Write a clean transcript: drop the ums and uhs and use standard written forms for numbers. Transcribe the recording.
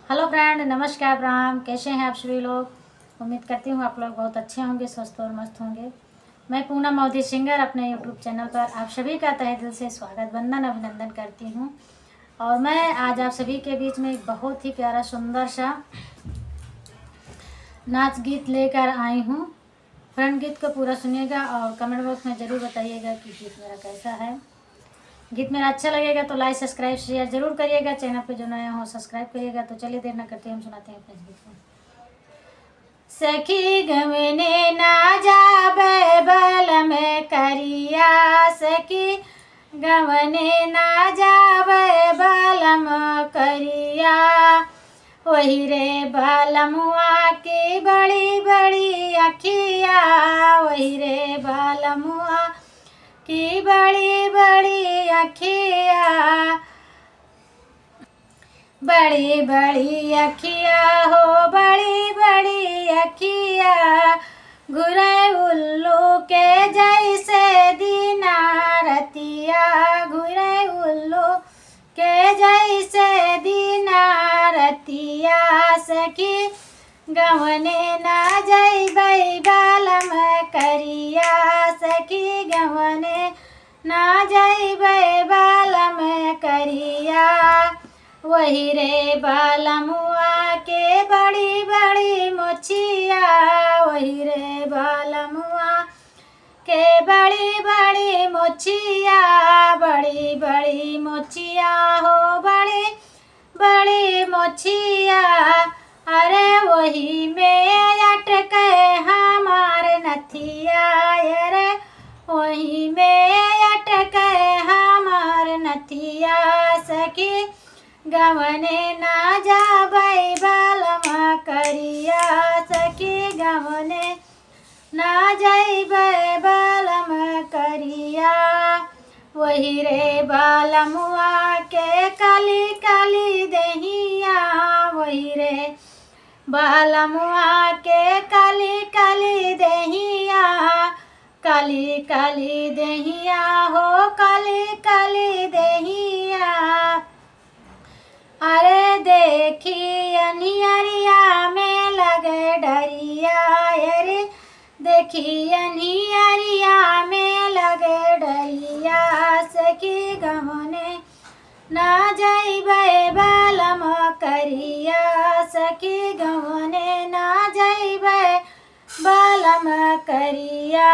Hello friend, नमस्कार, प्रणाम। कैसे हैं आप सभी लोग। उम्मीद करती हूँ आप लोग बहुत अच्छे होंगे, स्वस्थ और मस्त होंगे। मैं पूनम मोदी सिंगर अपने यूट्यूब चैनल पर आप सभी का तहे दिल से स्वागत, वंदन, अभिनंदन करती हूँ। और मैं आज आप सभी के बीच में एक बहुत ही प्यारा सुंदर सा नाच गीत लेकर आई हूँ। फ्रेंड, गीत को पूरा सुनिएगा और कमेंट बॉक्स में ज़रूर बताइएगा कि गीत मेरा कैसा है। गीत मेरा अच्छा लगेगा तो लाइक, सब्सक्राइब, शेयर जरूर करिएगा। चैनल पे जो नया हो सब्सक्राइब करिएगा। तो चलिए देर ना करते हम सुनाते हैं अपने गीत को। सखी गमने ना जाबे बल में करिया, सखी गमने ना जाबे बलम करिया। वही रे बालमुआ की बड़ी बड़ी अखिया, वही रे बालमुआ की बड़ी बड़ी अखिया, बड़ी बड़ी अखिया हो, बड़ी बड़ी अखिया। घुरे उल्लू के जैसे दीना रतिया, घुरे उल्लू के जैसे दीना रतिया। सखी गवने ना जैबै बालम करिया, सखी गवने ना जैबै बालम करिया। वही रे बालमुआ के बड़ी बड़ी मोचिया, वही रे बालमुआ के बड़ी बड़ी मोचिया, बड़ी बड़ी मोचिया हो, बड़ी बड़ी मोचिया। अरे वही में अटके हमार नथिया, अरे वही में अटके हमार नथिया। सखी गवने ना जाबै बालम करिया, सखी गवने ना जैबै बालम करिया। वही रे बालमुआ के काली काली दहिया, वही रे बालमुआ के काली काली दहिया, काली काली दहिया हो, काली काली दहिया। अरे देखी अनियरिया में लगे डरिया, अरे देखी अनियरिया में लगे डरिया। सखी गवने ना जैबै बालम करिया, सखी गवने ना जैबै बालम करिया।